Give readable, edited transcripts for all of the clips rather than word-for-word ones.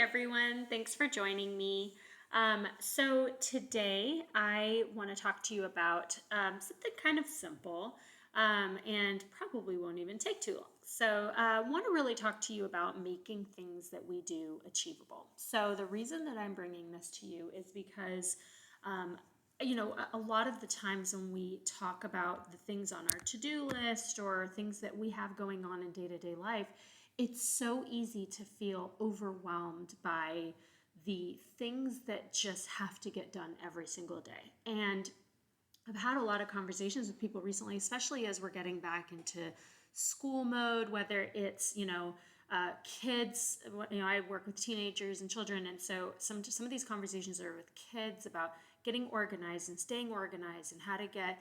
everyone. Thanks for joining me. So today I want to talk to you about something kind of simple and probably won't even take too long. So I want to really talk to you about making things that we do achievable. So the reason that I'm bringing this to you is because um, a lot of the times when we talk about the things on our to-do list or things that we have going on in day-to-day life, it's so easy to feel overwhelmed by the things that just have to get done every single day. And I've had a lot of conversations with people recently, especially as we're getting back into school mode, whether it's, kids, I work with teenagers and children. And so some of these conversations are with kids about getting organized and staying organized and how to get,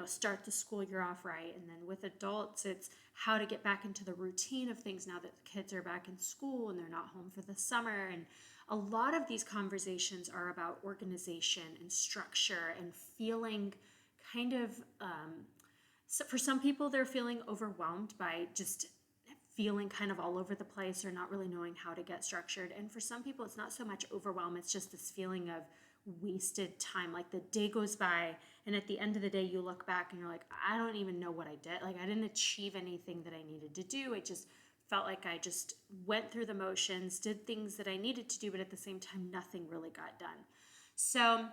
start the school year off right. And then with adults, it's how to get back into the routine of things now that the kids are back in school and they're not home for the summer. And a lot of these conversations are about organization and structure and feeling kind of so for some people they're feeling overwhelmed by just feeling kind of all over the place or not really knowing how to get structured. And for some people it's not so much overwhelm, it's just this feeling of wasted time. Like the day goes by and at the end of the day you look back and you're like, I don't even know what I did. Like I didn't achieve anything that I needed to do. It just felt like I just went through the motions, did things that I needed to do, but at the same time nothing really got done. So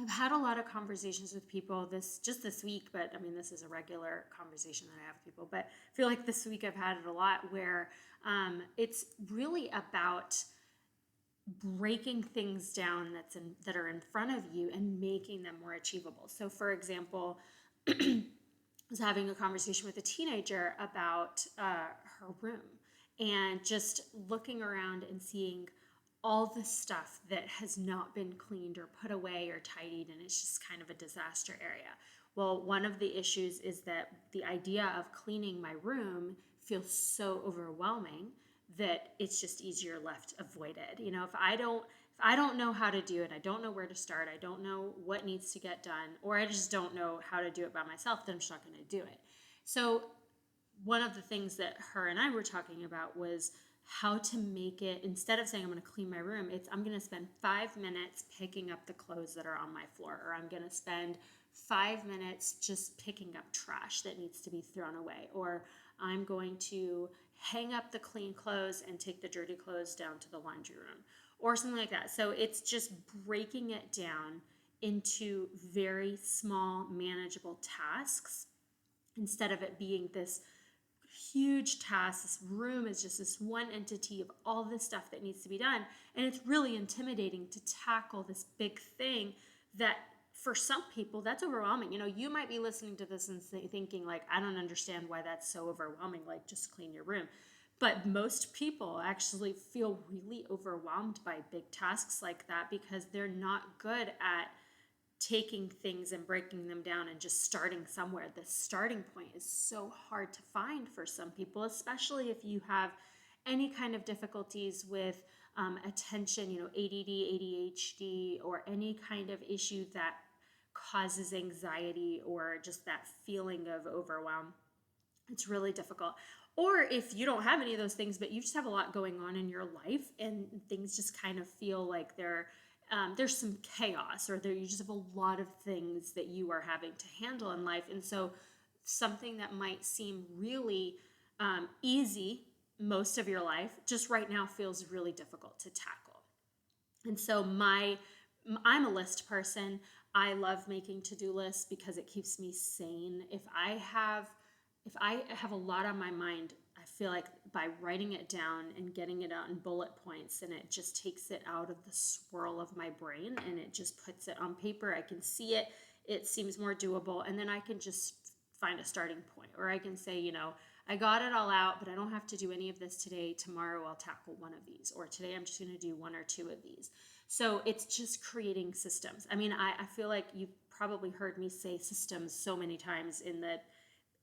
I've had a lot of conversations with people this week, but I mean, this is a regular conversation that I have with people, but I feel like this week I've had it a lot where it's really about breaking things down that are in front of you and making them more achievable. So for example, I was having a conversation with a teenager about her room and just looking around and seeing all the stuff that has not been cleaned or put away or tidied, and it's just kind of a disaster area. Well, one of the issues is that the idea of cleaning my room feels so overwhelming that it's just easier left avoided. If I don't know how to do it, I don't know where to start, I don't know what needs to get done, or I just don't know how to do it by myself, then I'm just not going to do it. So one of the things that her and I were talking about was how to make it, instead of saying I'm going to clean my room, it's I'm going to spend 5 minutes picking up the clothes that are on my floor, or I'm going to spend 5 minutes just picking up trash that needs to be thrown away, or I'm going to hang up the clean clothes and take the dirty clothes down to the laundry room, or something like that. So it's just breaking it down into very small, manageable tasks instead of it being this huge task. This room is just this one entity of all this stuff that needs to be done. And it's really intimidating to tackle this big thing that for some people that's overwhelming. You might be listening to this and thinking like, I don't understand why that's so overwhelming. Like just clean your room. But most people actually feel really overwhelmed by big tasks like that because they're not good at taking things and breaking them down and just starting somewhere. The starting point is so hard to find for some people, especially if you have any kind of difficulties with attention, ADD, ADHD, or any kind of issue that causes anxiety or just that feeling of overwhelm. It's really difficult. Or if you don't have any of those things, but you just have a lot going on in your life and things just kind of feel like there's some chaos, or you just have a lot of things that you are having to handle in life. And so something that might seem really easy most of your life just right now feels really difficult to tackle. And so I'm a list person. I love making to-do lists because it keeps me sane. If I have a lot on my mind, I feel like by writing it down and getting it out in bullet points, and it just takes it out of the swirl of my brain and it just puts it on paper. I can see it. It seems more doable. And then I can just find a starting point, or I can say, I got it all out, but I don't have to do any of this today. Tomorrow I'll tackle one of these, or today I'm just going to do one or two of these. So it's just creating systems. I mean, I feel like you've probably heard me say systems so many times in the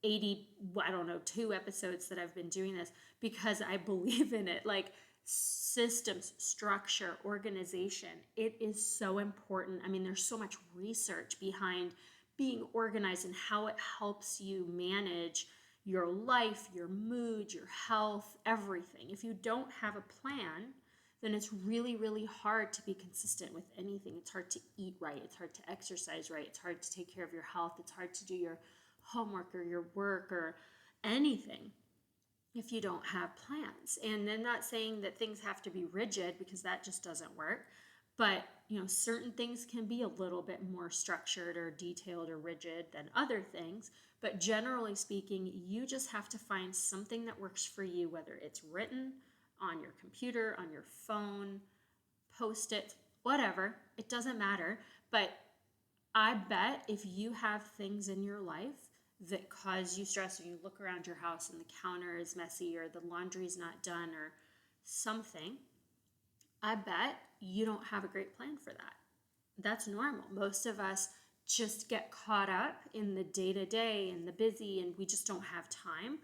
80, I don't know, 2 episodes that I've been doing this, because I believe in it. Like systems, structure, organization, it is so important. I mean, there's so much research behind being organized and how it helps you manage your life, your mood, your health, everything. If you don't have a plan, then it's really, really hard to be consistent with anything. It's hard to eat right. It's hard to exercise right. It's hard to take care of your health. It's hard to do your homework or your work or anything if you don't have plans. And I'm not saying that things have to be rigid, because that just doesn't work. But, certain things can be a little bit more structured or detailed or rigid than other things. But generally speaking, you just have to find something that works for you, whether it's written on your computer, on your phone, post-it, whatever. It doesn't matter. But I bet if you have things in your life that cause you stress, or you look around your house and the counter is messy or the laundry's not done or something, I bet you don't have a great plan for that. That's normal. Most of us just get caught up in the day-to-day and the busy, and we just don't have time.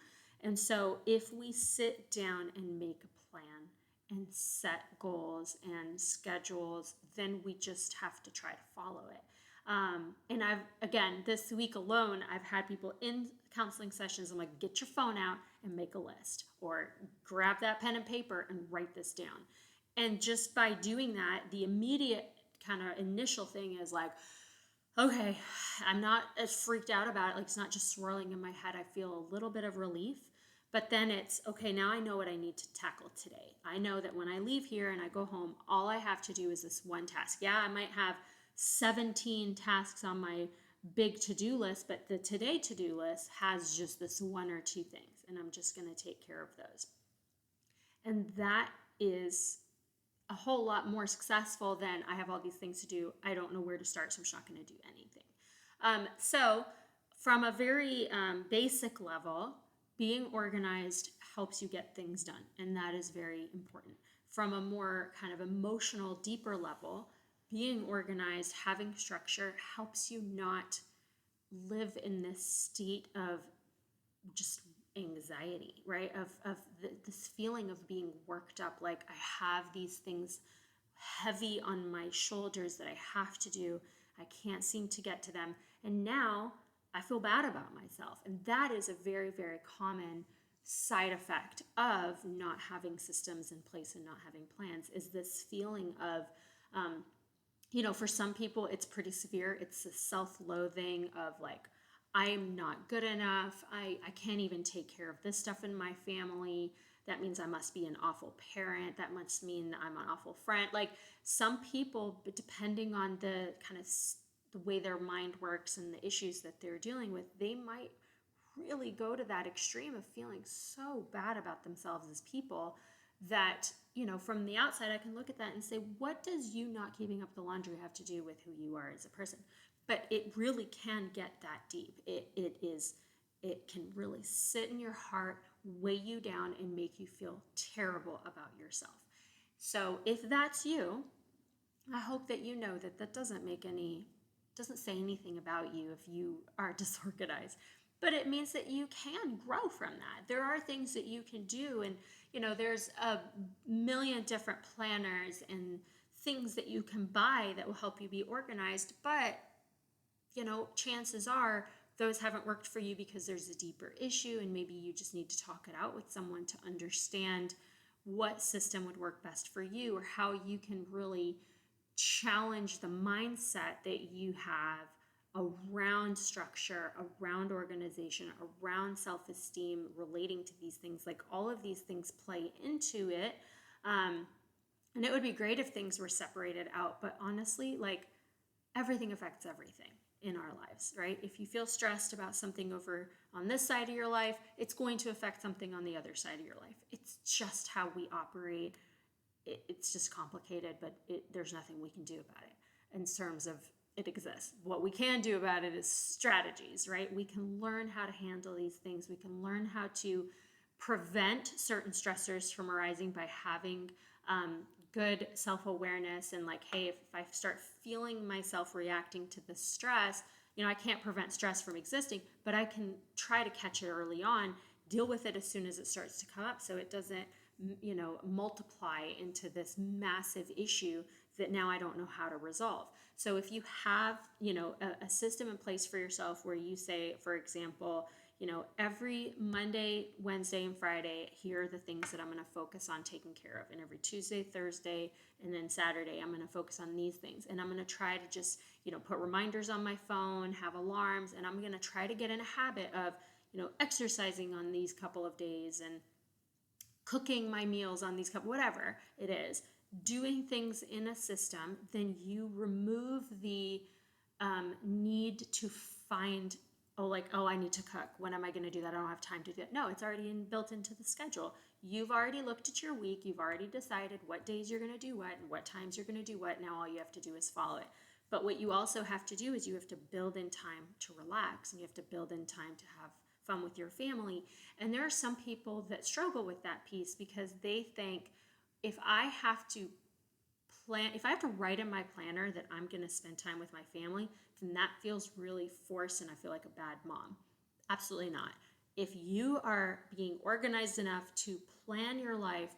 And so if we sit down and make a plan and set goals and schedules, then we just have to try to follow it. And this week alone, I've had people in counseling sessions. I'm like, get your phone out and make a list, or grab that pen and paper and write this down. And just by doing that, the immediate kind of initial thing is like, okay, I'm not as freaked out about it. Like, it's not just swirling in my head. I feel a little bit of relief. But then it's, okay, now I know what I need to tackle today. I know that when I leave here and I go home, all I have to do is this one task. Yeah, I might have 17 tasks on my big to-do list, but the today to-do list has just this one or two things, and I'm just going to take care of those. And that is a whole lot more successful than, I have all these things to do, I don't know where to start, so I'm just not going to do anything. So from a very basic level, being organized helps you get things done, and that is very important. From a more kind of emotional, deeper level, being organized, having structure helps you not live in this state of just anxiety, right? Of this feeling of being worked up, like I have these things heavy on my shoulders that I have to do. I can't seem to get to them. And now I feel bad about myself. And that is a very, very common side effect of not having systems in place and not having plans, is this feeling of, for some people, it's pretty severe. It's a self-loathing of like, I'm not good enough. I can't even take care of this stuff in my family. That means I must be an awful parent. That must mean I'm an awful friend. Like, some people, depending on the kind of the way their mind works and the issues that they're dealing with, they might really go to that extreme of feeling so bad about themselves as people that, from the outside, I can look at that and say, what does you not keeping up the laundry have to do with who you are as a person? But it really can get that deep. It can really sit in your heart, weigh you down, and make you feel terrible about yourself. So if that's you, I hope that you know that doesn't say anything about you if you are disorganized. But it means that you can grow from that. There are things that you can do, and there's a million different planners and things that you can buy that will help you be organized. But chances are those haven't worked for you because there's a deeper issue, and maybe you just need to talk it out with someone to understand what system would work best for you, or how you can really challenge the mindset that you have around structure, around organization, around self-esteem, relating to these things. Like, all of these things play into it. And it would be great if things were separated out, but honestly, like, everything affects everything in our lives, right? If you feel stressed about something over on this side of your life, it's going to affect something on the other side of your life. It's just how we operate. It's just complicated, but there's nothing we can do about it in terms of it exists. What we can do about it is strategies, right? We can learn how to handle these things. We can learn how to prevent certain stressors from arising by having good self-awareness, and like, hey, if I start feeling myself reacting to the stress, I can't prevent stress from existing, but I can try to catch it early on, deal with it as soon as it starts to come up, so it doesn't multiply into this massive issue that now I don't know how to resolve. So if you have a system in place for yourself where you say, for example, every Monday, Wednesday, and Friday, here are the things that I'm going to focus on taking care of. And every Tuesday, Thursday, and then Saturday, I'm going to focus on these things. And I'm going to try to just, put reminders on my phone, have alarms, and I'm going to try to get in a habit of, exercising on these couple of days and cooking my meals on these whatever it is, doing things in a system. Then you remove the need to find, I need to cook. When am I going to do that? I don't have time to do it. No, it's already built into the schedule. You've already looked at your week. You've already decided what days you're going to do what and what times you're going to do what. Now all you have to do is follow it. But what you also have to do is you have to build in time to relax, and you have to build in time to have fun with your family. And there are some people that struggle with that piece because they think, if I have to write in my planner that I'm going to spend time with my family, then that feels really forced and I feel like a bad mom. Absolutely not. If you are being organized enough to plan your life,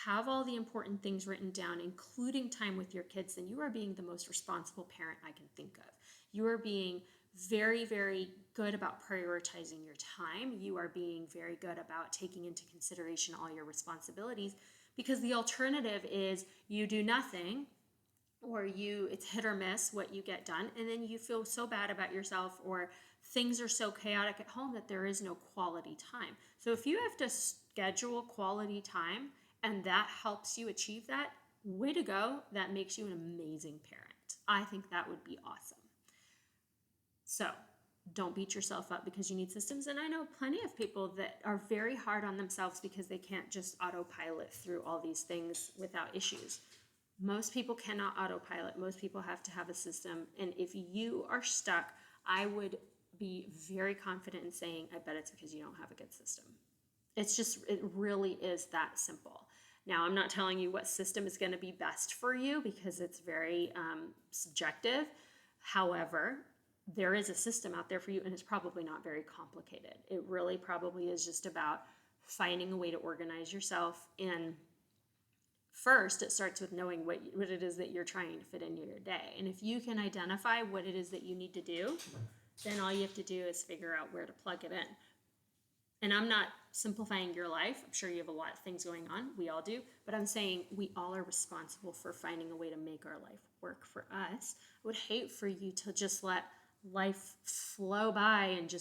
have all the important things written down, including time with your kids, then you are being the most responsible parent I can think of. You are being very, very good about prioritizing your time. You are being very good about taking into consideration all your responsibilities, because the alternative is you do nothing, or it's hit or miss what you get done, and then you feel so bad about yourself, or things are so chaotic at home that there is no quality time. So if you have to schedule quality time and that helps you achieve that, way to go. That makes you an amazing parent. I think that would be awesome. So don't beat yourself up because you need systems. And I know plenty of people that are very hard on themselves because they can't just autopilot through all these things without issues. Most people cannot autopilot. Most people have to have a system. And if you are stuck, I would be very confident in saying, I bet it's because you don't have a good system. It really is that simple. Now, I'm not telling you what system is going to be best for you because it's very subjective. However, there is a system out there for you, and it's probably not very complicated. It really probably is just about finding a way to organize yourself. And first, it starts with knowing what it is that you're trying to fit into your day. And if you can identify what it is that you need to do, then all you have to do is figure out where to plug it in. And I'm not simplifying your life. I'm sure you have a lot of things going on. We all do. But I'm saying we all are responsible for finding a way to make our life work for us. I would hate for you to just let life flow by and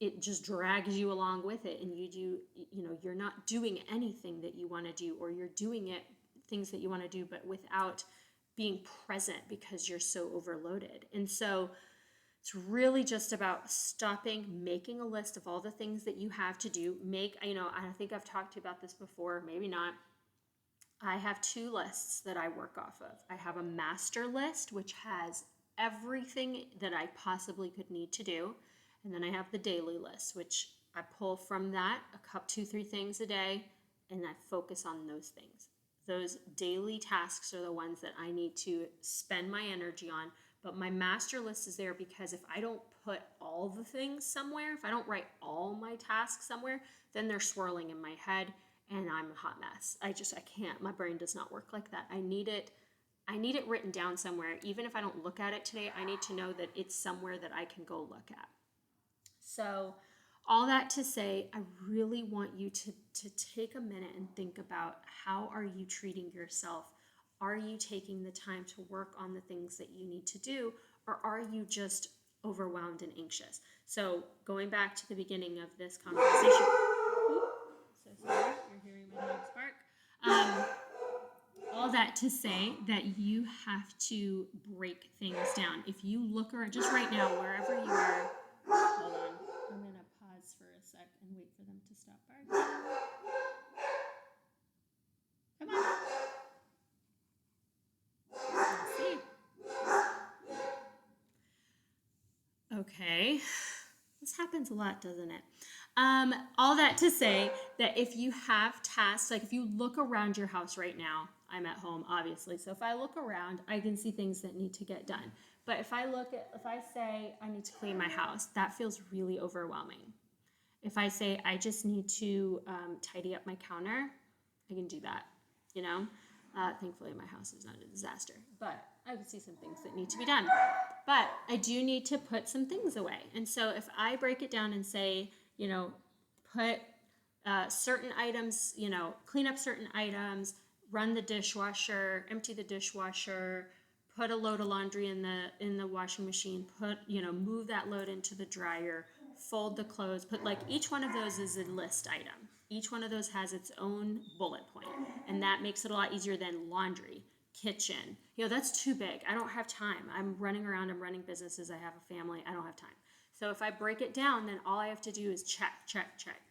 it just drags you along with it, and you're not doing anything that you want to do, or you're doing things that you want to do, but without being present because you're so overloaded. And so it's really just about stopping, making a list of all the things that you have to do. I think I've talked to you about this before, maybe not. I have 2 lists that I work off of. I have a master list, which has everything that I possibly could need to do. And then I have the daily list, which I pull from that 2-3 things a day, and I focus on those things. Those daily tasks are the ones that I need to spend my energy on. But my master list is there because if I don't put all the things somewhere, if I don't write all my tasks somewhere, then they're swirling in my head and I'm a hot mess. I can't. My brain does not work like that. I need it written down somewhere. Even if I don't look at it today, I need to know that it's somewhere that I can go look at. So all that to say, I really want you to take a minute and think about, how are you treating yourself? Are you taking the time to work on the things that you need to do, or are you just overwhelmed and anxious? So going back to the beginning of this conversation, so sorry, you're hearing my dogs bark. All that to say that you have to break things down. If you look around, just right now, wherever you are, hold on, I'm going to pause for a sec and wait for them to stop barking. Come on. Okay, this happens a lot, doesn't it? All that to say that if you have tasks, like if you look around your house right now, I'm at home, obviously. So if I look around, I can see things that need to get done. But if I say I need to clean my house, that feels really overwhelming. If I say I just need to tidy up my counter, I can do that, you know? Thankfully, my house is not a disaster, but I can see some things that need to be done. But I do need to put some things away. And so if I break it down and say, put certain items, clean up certain items, run the dishwasher, empty the dishwasher, put a load of laundry in the washing machine, move that load into the dryer, fold the clothes, put like each one of those is a list item. Each one of those has its own bullet point, and that makes it a lot easier than laundry, kitchen. That's too big. I don't have time. I'm running around, I'm running businesses, I have a family, I don't have time. So if I break it down, then all I have to do is check,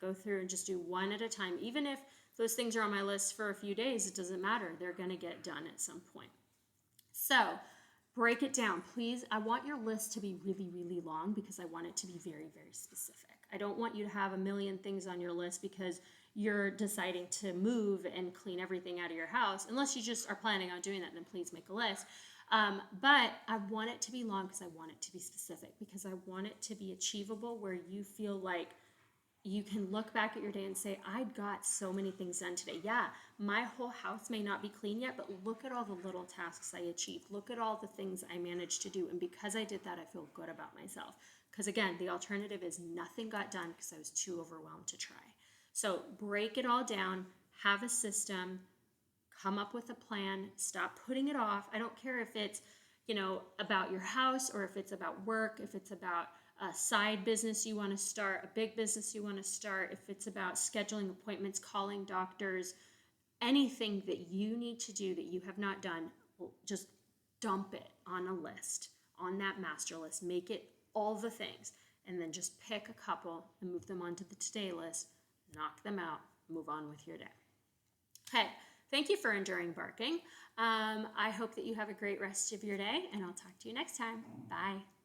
go through and just do one at a time. Even if those things are on my list for a few days, it doesn't matter. They're going to get done at some point. So break it down. Please, I want your list to be really, really long because I want it to be very, very specific. I don't want you to have a million things on your list because you're deciding to move and clean everything out of your house. Unless you just are planning on doing that, then please make a list. But I want it to be long because I want it to be specific, because I want it to be achievable where you feel like you can look back at your day and say, I got so many things done today. Yeah, my whole house may not be clean yet, but look at all the little tasks I achieved. Look at all the things I managed to do. And because I did that, I feel good about myself. Because again, the alternative is nothing got done because I was too overwhelmed to try. So break it all down, have a system, come up with a plan, stop putting it off. I don't care if it's, about your house or if it's about work, if it's about a side business you want to start, a big business you want to start, if it's about scheduling appointments, calling doctors, anything that you need to do that you have not done, just dump it on a list, on that master list. Make it all the things, and then just pick a couple and move them onto the today list, knock them out, move on with your day. Okay, thank you for enduring barking. I hope that you have a great rest of your day, and I'll talk to you next time. Bye.